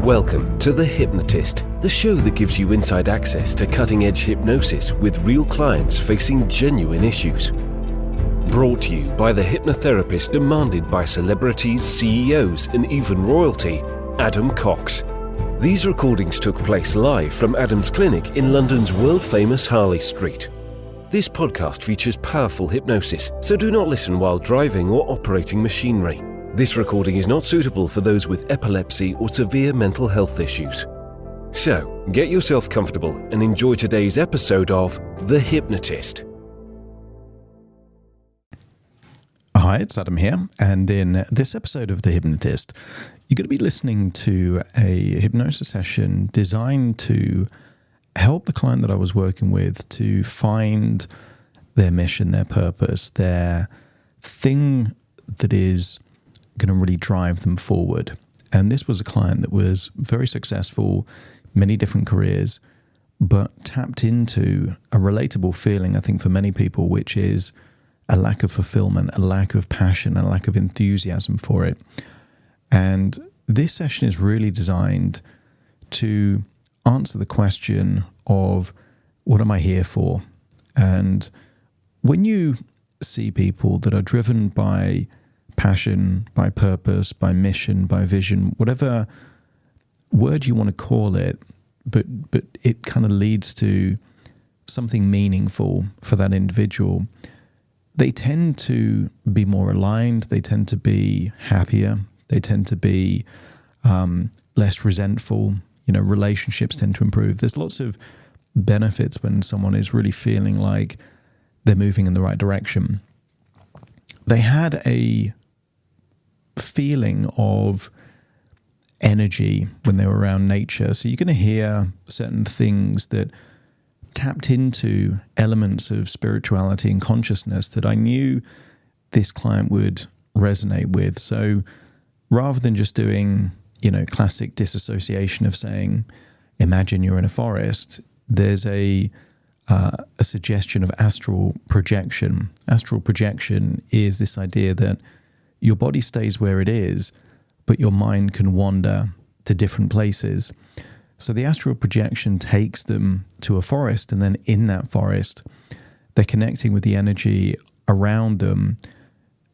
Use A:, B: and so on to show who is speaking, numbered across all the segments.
A: Welcome to The Hypnotist, the show that gives you inside access to cutting-edge hypnosis with real clients facing genuine issues. Brought to you by the hypnotherapist demanded by celebrities, CEOs, and even royalty, Adam Cox. These recordings took place live from Adam's clinic in London's world-famous Harley Street. This podcast features powerful hypnosis, so do not listen while driving or operating machinery. This recording is not suitable for those with epilepsy or severe mental health issues. So, get yourself comfortable and enjoy today's episode of The Hypnotist.
B: Hi, it's Adam here, and in this episode of The Hypnotist, you're going to be listening to a hypnosis session designed to help the client that I was working with to find their mission, their purpose, their thing that is going to really drive them forward. And this was a client that was very successful, many different careers, but tapped into a relatable feeling, I think, for many people, which is a lack of fulfillment, a lack of passion, a lack of enthusiasm for it. And this session is really designed to answer the question of, what am I here for? And when you see people that are driven by passion, by purpose, by mission, by vision, whatever word you want to call it, but it kind of leads to something meaningful for that individual, they tend to be more aligned, they tend to be happier, they tend to be less resentful, relationships tend to improve. There's lots of benefits when someone is really feeling like they're moving in the right direction. They had a feeling of energy when they were around nature. So you're going to hear certain things that tapped into elements of spirituality and consciousness that I knew this client would resonate with. So rather than just doing, classic disassociation of saying, imagine you're in a forest, there's a suggestion of astral projection. Astral projection is this idea that your body stays where it is, but your mind can wander to different places. So the astral projection takes them to a forest, and then in that forest, they're connecting with the energy around them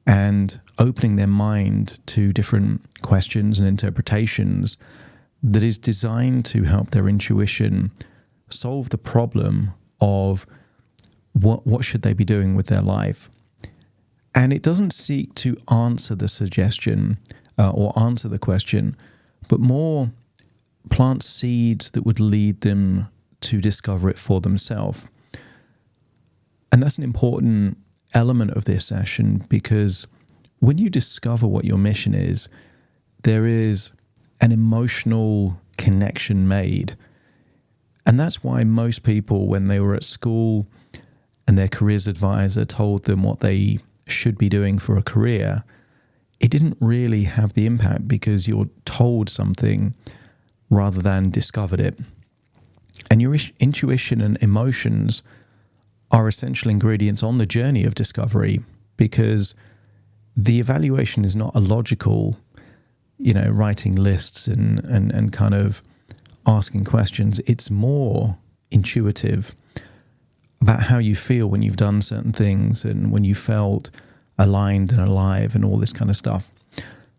B: and opening their mind to different questions and interpretations that is designed to help their intuition solve the problem of what should they be doing with their life. And it doesn't seek to answer the suggestion or answer the question, but more plant seeds that would lead them to discover it for themselves. And that's an important element of this session, because when you discover what your mission is, there is an emotional connection made. And that's why most people, when they were at school and their careers advisor told them what they should be doing for a career, it didn't really have the impact because you're told something rather than discovered it. And your intuition and emotions are essential ingredients on the journey of discovery, because the evaluation is not a logical, writing lists and kind of asking questions. It's more intuitive about how you feel when you've done certain things and when you felt aligned and alive and all this kind of stuff.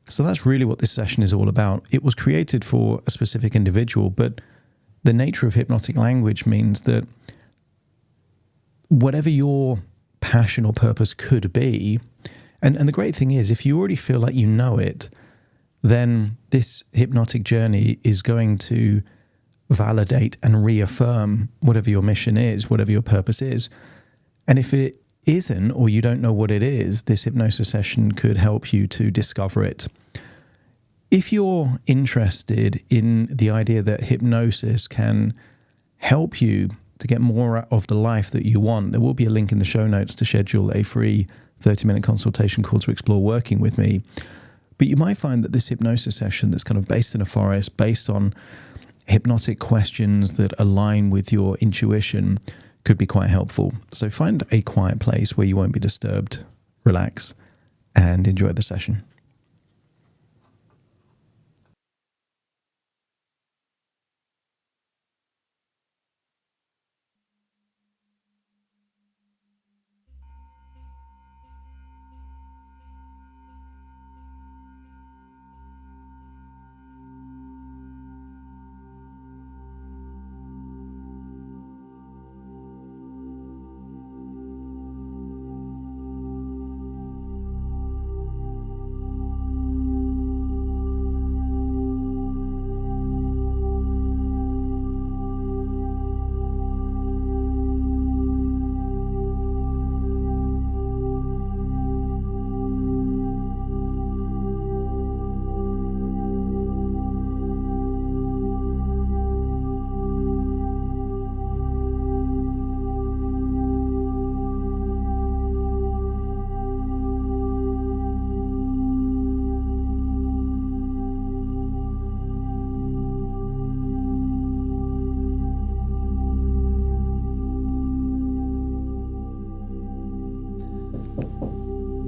B: So that's really what this session is all about. It was created for a specific individual, but the nature of hypnotic language means that whatever your passion or purpose could be, and the great thing is, if you already feel like you know it, then this hypnotic journey is going to validate and reaffirm whatever your mission is, whatever your purpose is. And if it isn't, or you don't know what it is, this hypnosis session could help you to discover it. If you're interested in the idea that hypnosis can help you to get more of the life that you want, there will be a link in the show notes to schedule a free 30-minute consultation call to explore working with me. But you might find that this hypnosis session that's kind of based in a forest, based on hypnotic questions that align with your intuition, could be quite helpful. So find a quiet place where you won't be disturbed, relax, and enjoy the session.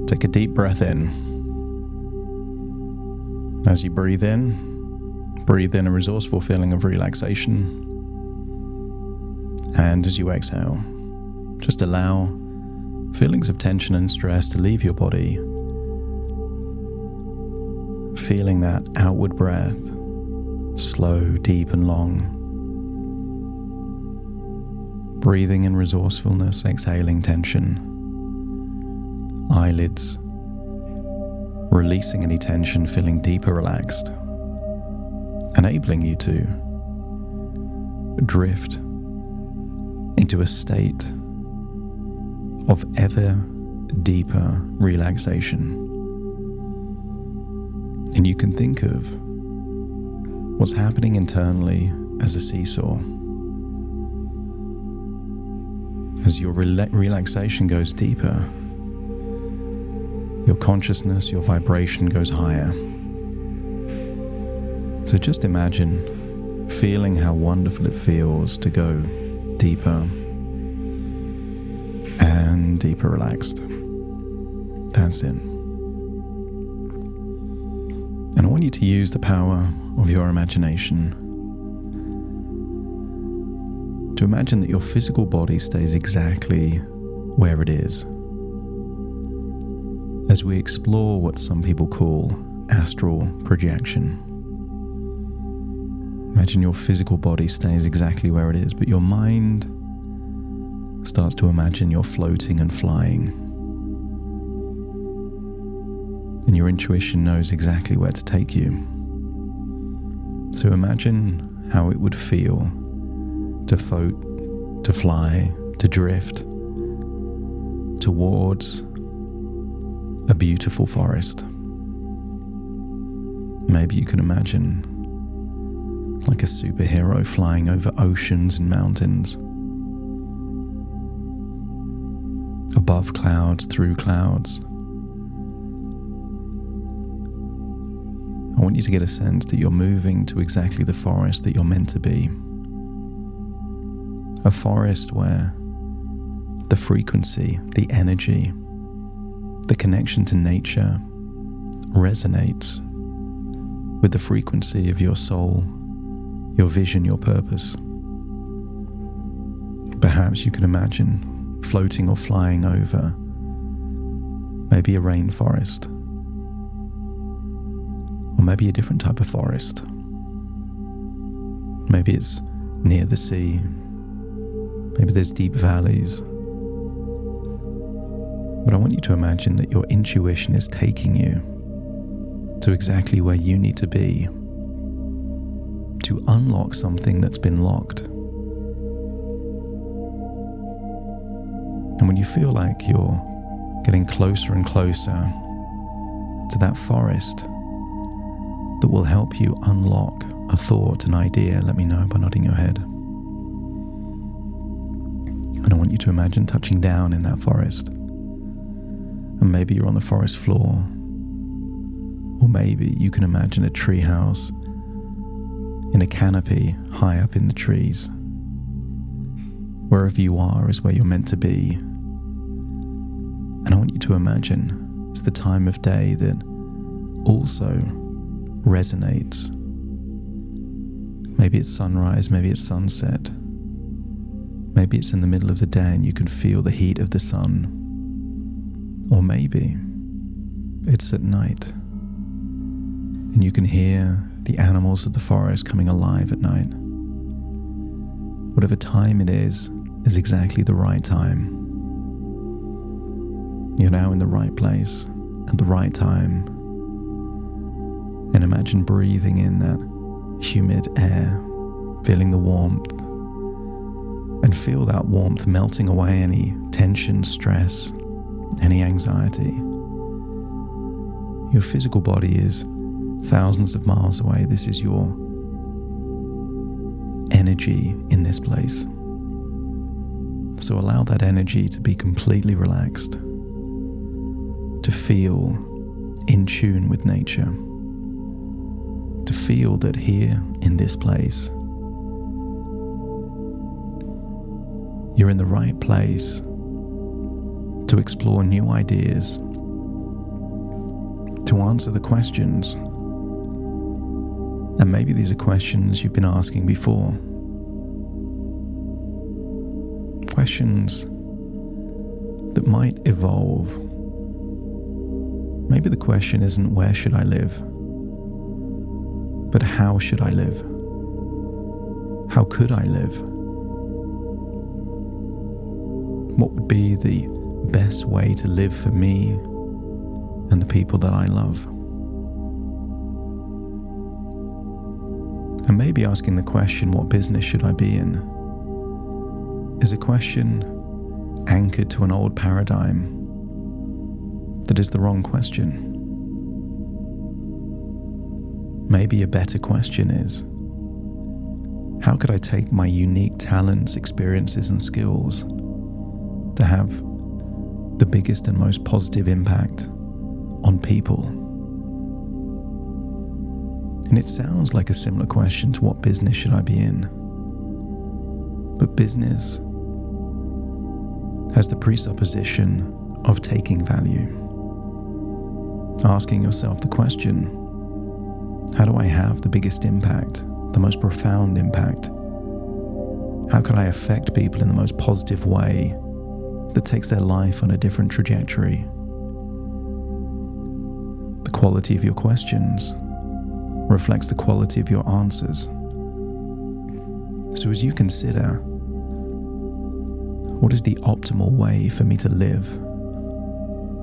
B: Take a deep breath in. As you breathe in a resourceful feeling of relaxation. And as you exhale, just allow feelings of tension and stress to leave your body. Feeling that outward breath, slow, deep and long. Breathing in resourcefulness, exhaling tension. Eyelids, releasing any tension, feeling deeper relaxed, enabling you to drift into a state of ever deeper relaxation. And you can think of what's happening internally as a seesaw. As your relaxation goes deeper, your consciousness, your vibration goes higher. So just imagine feeling how wonderful it feels to go deeper and deeper relaxed. That's it. And I want you to use the power of your imagination to imagine that your physical body stays exactly where it is. As we explore what some people call astral projection. Imagine your physical body stays exactly where it is, but your mind starts to imagine you're floating and flying. And your intuition knows exactly where to take you. So imagine how it would feel to float, to fly, to drift towards a beautiful forest. Maybe you can imagine like a superhero flying over oceans and mountains, above clouds, through clouds. I want you to get a sense that you're moving to exactly the forest that you're meant to be. A forest where the frequency, the energy, the connection to nature resonates with the frequency of your soul, your vision, your purpose. Perhaps you can imagine floating or flying over maybe a rainforest, or maybe a different type of forest. Maybe it's near the sea, maybe there's deep valleys. But I want you to imagine that your intuition is taking you to exactly where you need to be to unlock something that's been locked. And when you feel like you're getting closer and closer to that forest that will help you unlock a thought, an idea, let me know by nodding your head. And I want you to imagine touching down in that forest. And maybe you're on the forest floor, or maybe you can imagine a tree house in a canopy high up in the trees. Wherever you are is where you're meant to be. And I want you to imagine it's the time of day that also resonates. Maybe it's sunrise, maybe it's sunset. Maybe it's in the middle of the day and you can feel the heat of the sun. Or maybe it's at night and you can hear the animals of the forest coming alive at night. Whatever time it is exactly the right time. You're now in the right place at the right time. And imagine breathing in that humid air, feeling the warmth, and feel that warmth melting away any tension, stress, any anxiety. Your physical body is thousands of miles away. This is your energy in this place. So allow that energy to be completely relaxed, to feel in tune with nature, to feel that here in this place, you're in the right place to explore new ideas, to answer the questions. And maybe these are questions you've been asking before. Questions that might evolve. Maybe the question isn't where should I live, but how should I live? How could I live? What would be the best way to live for me and the people that I love? And maybe asking the question, what business should I be in, is a question anchored to an old paradigm that is the wrong question. Maybe a better question is, how could I take my unique talents, experiences, and skills to have the biggest and most positive impact on people? And it sounds like a similar question to what business should I be in. But business has the presupposition of taking value. Asking yourself the question, how do I have the biggest impact, the most profound impact? How can I affect people in the most positive way that takes their life on a different trajectory? The quality of your questions reflects the quality of your answers. So as you consider, what is the optimal way for me to live?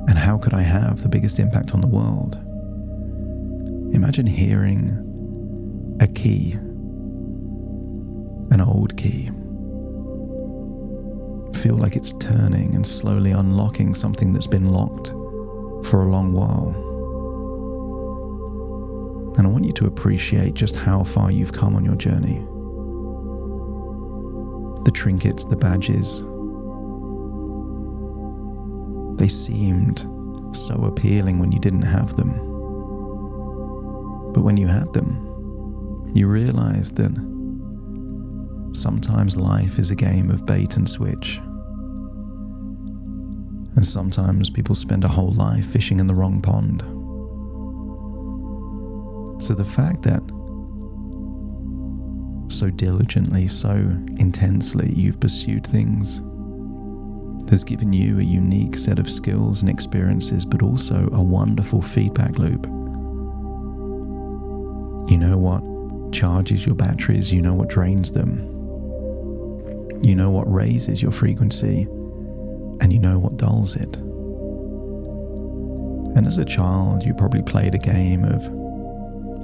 B: And how could I have the biggest impact on the world? Imagine hearing a key, an old key. Feel like it's turning and slowly unlocking something that's been locked for a long while. And I want you to appreciate just how far you've come on your journey. The trinkets, the badges, they seemed so appealing when you didn't have them. But when you had them, you realized that sometimes life is a game of bait and switch. And sometimes people spend a whole life fishing in the wrong pond. So the fact that so diligently, so intensely you've pursued things has given you a unique set of skills and experiences, but also a wonderful feedback loop. You know what charges your batteries, you know what drains them, you know what raises your frequency, and you know what dulls it. And as a child, you probably played a game of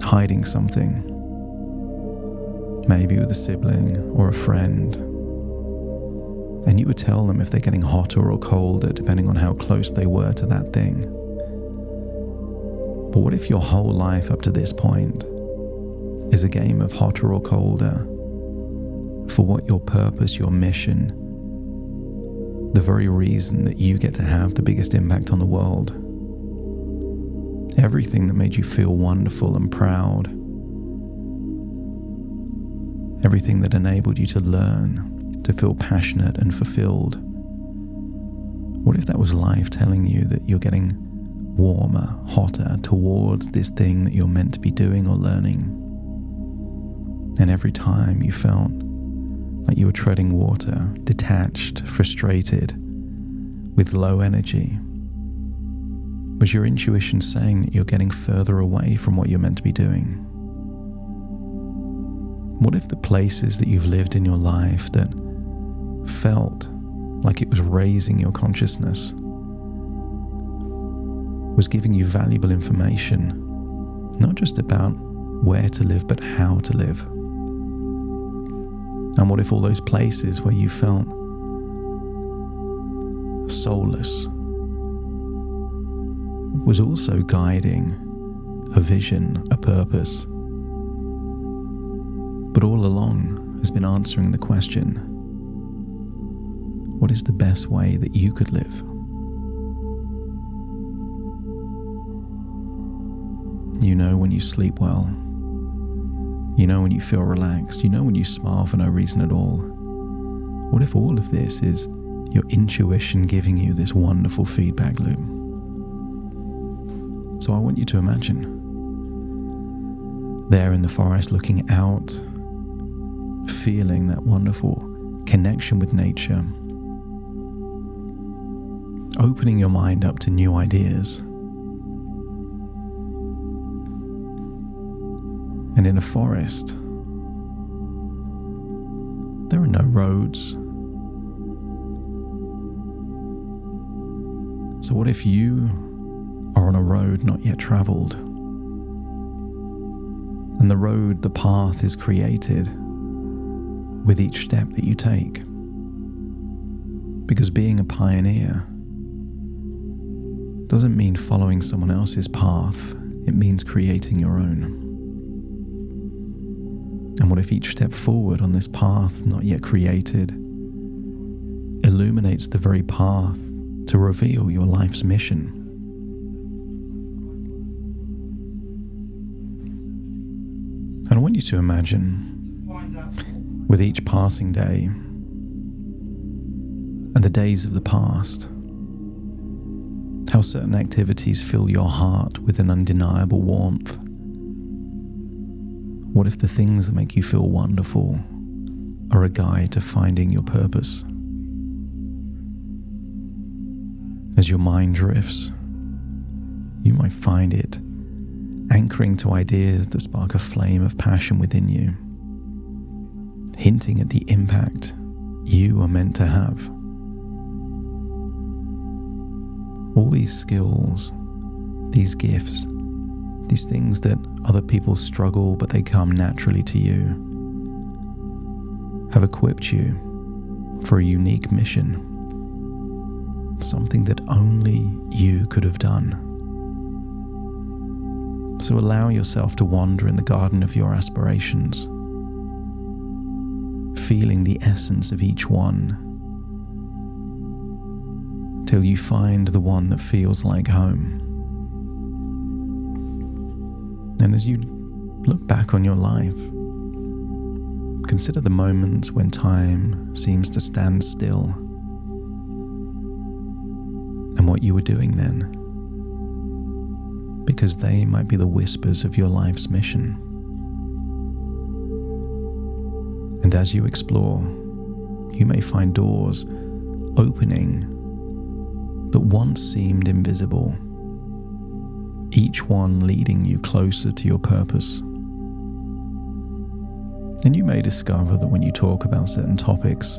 B: hiding something, maybe with a sibling or a friend, and you would tell them if they're getting hotter or colder depending on how close they were to that thing. But what if your whole life up to this point is a game of hotter or colder for what your purpose, your mission, the very reason that you get to have the biggest impact on the world? Everything that made you feel wonderful and proud, everything that enabled you to learn, to feel passionate and fulfilled. What if that was life telling you that you're getting warmer, hotter towards this thing that you're meant to be doing or learning? And every time you felt like you were treading water, detached, frustrated, with low energy, was your intuition saying that you're getting further away from what you're meant to be doing? What if the places that you've lived in your life that felt like it was raising your consciousness was giving you valuable information, not just about where to live, but how to live? And what if all those places where you felt soulless was also guiding a vision, a purpose, but all along has been answering the question, what is the best way that you could live? You know when you sleep well. You know when you feel relaxed. You know when you smile for no reason at all. What if all of this is your intuition giving you this wonderful feedback loop? So I want you to imagine there in the forest, looking out, feeling that wonderful connection with nature, opening your mind up to new ideas. And in a forest, there are no roads. So what if you are on a road not yet traveled? And the road, the path is created with each step that you take. Because being a pioneer doesn't mean following someone else's path, it means creating your own. And what if each step forward on this path not yet created illuminates the very path to reveal your life's mission? And I want you to imagine, with each passing day and the days of the past, how certain activities fill your heart with an undeniable warmth. What if the things that make you feel wonderful are a guide to finding your purpose? As your mind drifts, you might find it anchoring to ideas that spark a flame of passion within you, hinting at the impact you are meant to have. All these skills, these gifts, these things that other people struggle but they come naturally to you, have equipped you for a unique mission, something that only you could have done. So allow yourself to wander in the garden of your aspirations, feeling the essence of each one, till you find the one that feels like home. And as you look back on your life, consider the moments when time seems to stand still and what you were doing then, because they might be the whispers of your life's mission. And as you explore, you may find doors opening that once seemed invisible, each one leading you closer to your purpose. And you may discover that when you talk about certain topics,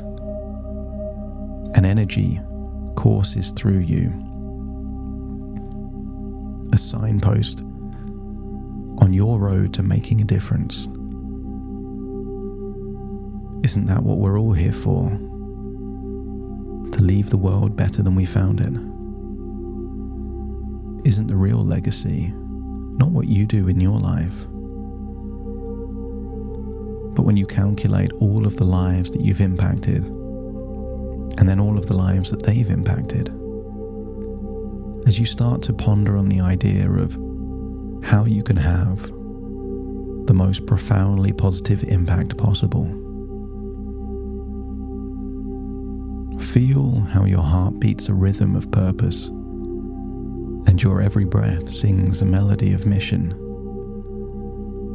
B: an energy courses through you, a signpost on your road to making a difference. Isn't that what we're all here for? To leave the world better than we found it? Isn't the real legacy not what you do in your life, but when you calculate all of the lives that you've impacted and then all of the lives that they've impacted? As you start to ponder on the idea of how you can have the most profoundly positive impact possible, feel how your heart beats a rhythm of purpose and your every breath sings a melody of mission,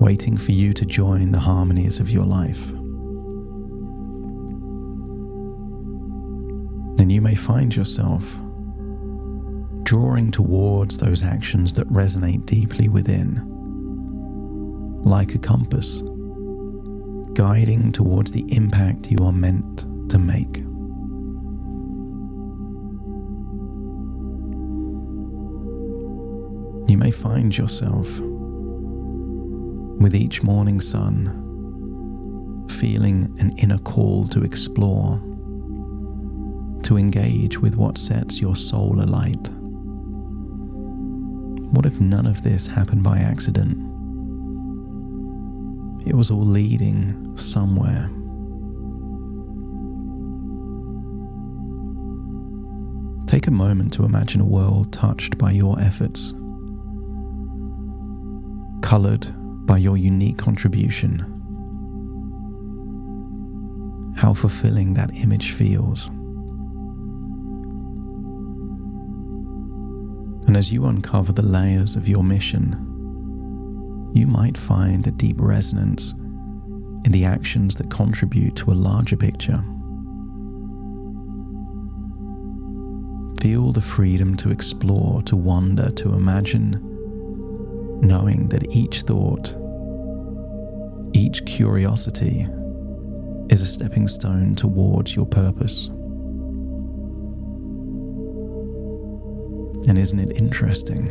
B: waiting for you to join the harmonies of your life. And you may find yourself drawing towards those actions that resonate deeply within, like a compass, guiding towards the impact you are meant to make. You may find yourself, with each morning sun, feeling an inner call to explore, to engage with what sets your soul alight. What if none of this happened by accident? It was all leading somewhere. Take a moment to imagine a world touched by your efforts, colored by your unique contribution. How fulfilling that image feels. And as you uncover the layers of your mission, you might find a deep resonance in the actions that contribute to a larger picture. Feel the freedom to explore, to wonder, to imagine, knowing that each thought, each curiosity is a stepping stone towards your purpose. And isn't it interesting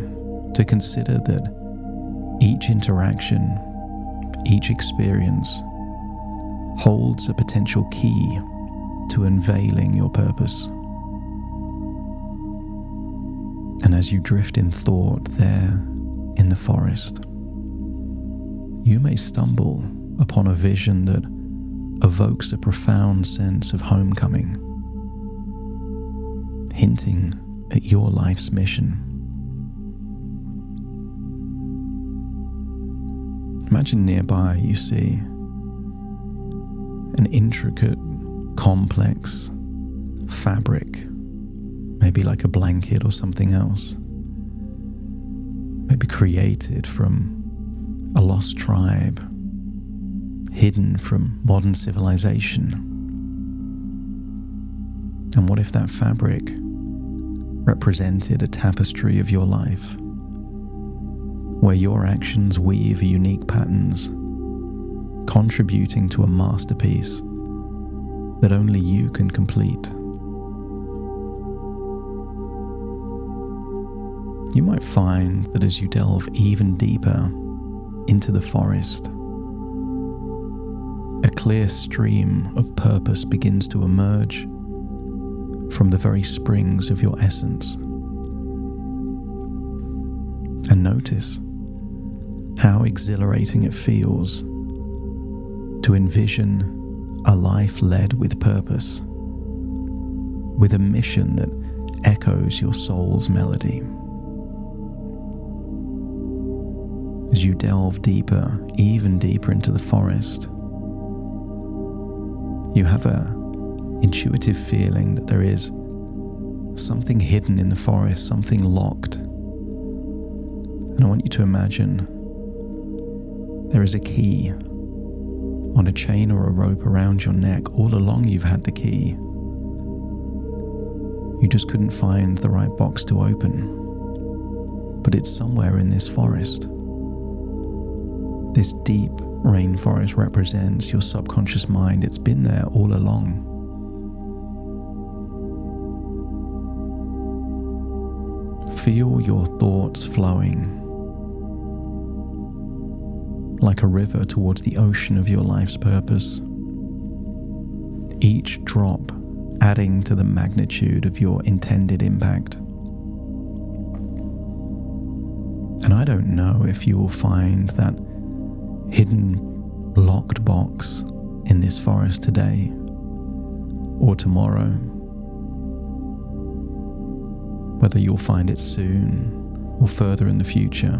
B: to consider that each interaction, each experience holds a potential key to unveiling your purpose? And as you drift in thought there in the forest, you may stumble upon a vision that evokes a profound sense of homecoming, hinting at your life's mission. Imagine nearby you see an intricate, complex fabric, maybe like a blanket or something else, maybe created from a lost tribe, hidden from modern civilization. And what if that fabric represented a tapestry of your life, where your actions weave unique patterns, contributing to a masterpiece that only you can complete? You might find that as you delve even deeper into the forest, a clear stream of purpose begins to emerge from the very springs of your essence. And notice how exhilarating it feels to envision a life led with purpose, with a mission that echoes your soul's melody. As you delve deeper, even deeper into the forest, you have an intuitive feeling that there is something hidden in the forest, something locked. And I want you to imagine there is a key on a chain or a rope around your neck. All along you've had the key. You just couldn't find the right box to open. But it's somewhere in this forest. This deep rainforest represents your subconscious mind. It's been there all along. Feel your thoughts flowing like a river towards the ocean of your life's purpose. Each drop adding to the magnitude of your intended impact. And I don't know if you will find that hidden locked box in this forest today or tomorrow, whether you'll find it soon or further in the future.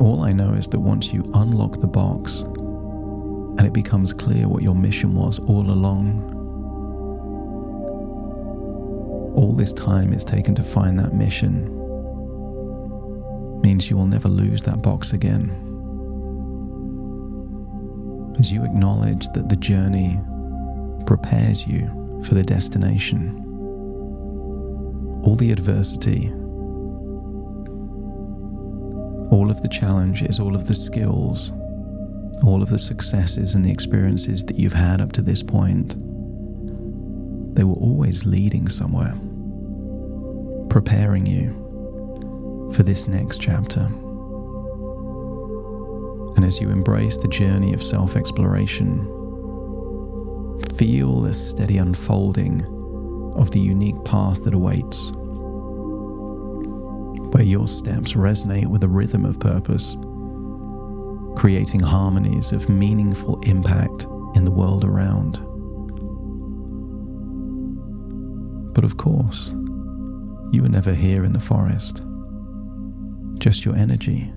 B: All I know is that once you unlock the box and it becomes clear what your mission was all along, all this time it's taken to find that mission means you will never lose that box again. As you acknowledge that the journey prepares you for the destination, all the adversity, all of the challenges, all of the skills, all of the successes and the experiences that you've had up to this point, they were always leading somewhere, preparing you for this next chapter. And as you embrace the journey of self-exploration, feel the steady unfolding of the unique path that awaits, where your steps resonate with a rhythm of purpose, creating harmonies of meaningful impact in the world around. But of course, you were never here in the forest. Just your energy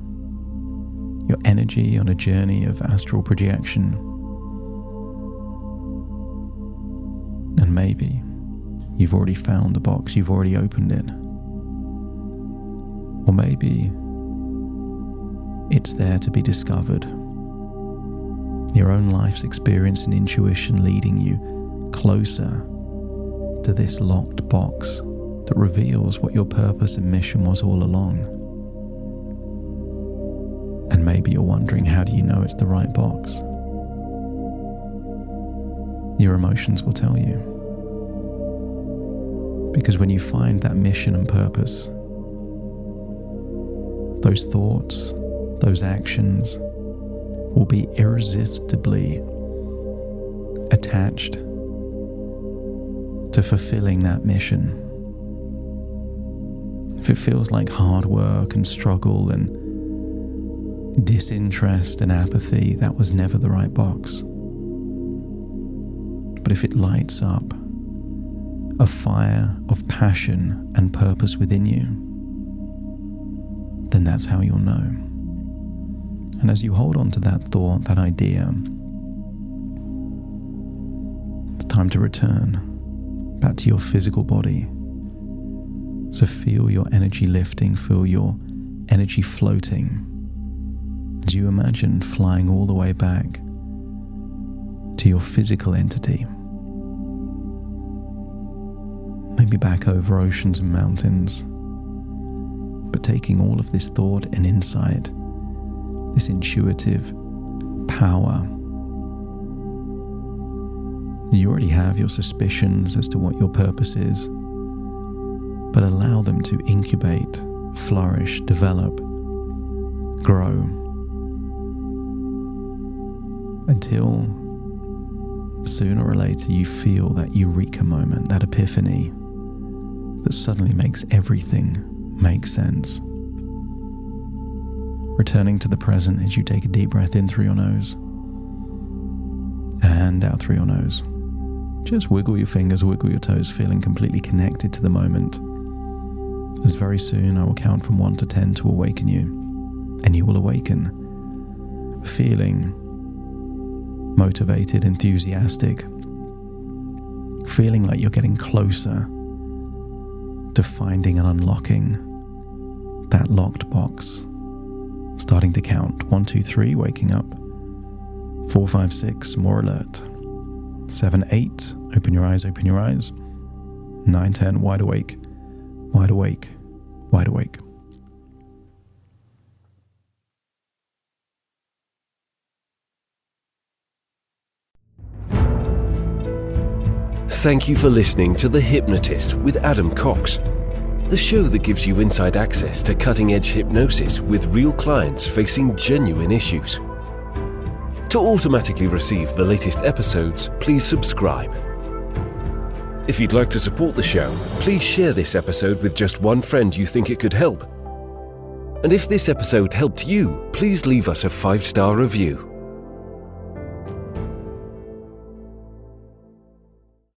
B: on a journey of astral projection. And maybe You've already found the box, you've already opened it. Or maybe it's there to be discovered. Your own life's experience and intuition leading you closer to this locked box that reveals what your purpose and mission was all along. And maybe you're wondering, how do you know it's the right box? Your emotions will tell you. Because when you find that mission and purpose, those thoughts, those actions will be irresistibly attached to fulfilling that mission. If it feels like hard work and struggle and disinterest and apathy, that was never the right box. But if it lights up a fire of passion and purpose within you, then that's how you'll know. And as you hold on to that thought, that idea, it's time to return back to your physical body. So feel your energy lifting, feel your energy floating, as you imagine flying all the way back to your physical entity. Maybe back over oceans and mountains, but taking all of this thought and insight, this intuitive power. You already have your suspicions as to what your purpose is, but allow them to incubate, flourish, develop, grow, until sooner or later you feel that eureka moment, that epiphany that suddenly makes everything make sense. Returning to the present as you take a deep breath in through your nose and out through your nose. Just wiggle your fingers, wiggle your toes, feeling completely connected to the moment. As very soon I will count from 1 to 10 to awaken you, and you will awaken feeling motivated, enthusiastic, feeling like you're getting closer to finding and unlocking that locked box. Starting to count. 1, 2, 3, waking up. 4, 5, 6, more alert. 7, 8, open your eyes, open your eyes. 9, 10, wide awake, wide awake, wide awake.
A: Thank you for listening to The Hypnotist with Adam Cox, the show that gives you inside access to cutting-edge hypnosis with real clients facing genuine issues. To automatically receive the latest episodes, please subscribe. If you'd like to support the show, please share this episode with just one friend you think it could help. And if this episode helped you, please leave us a 5-star review.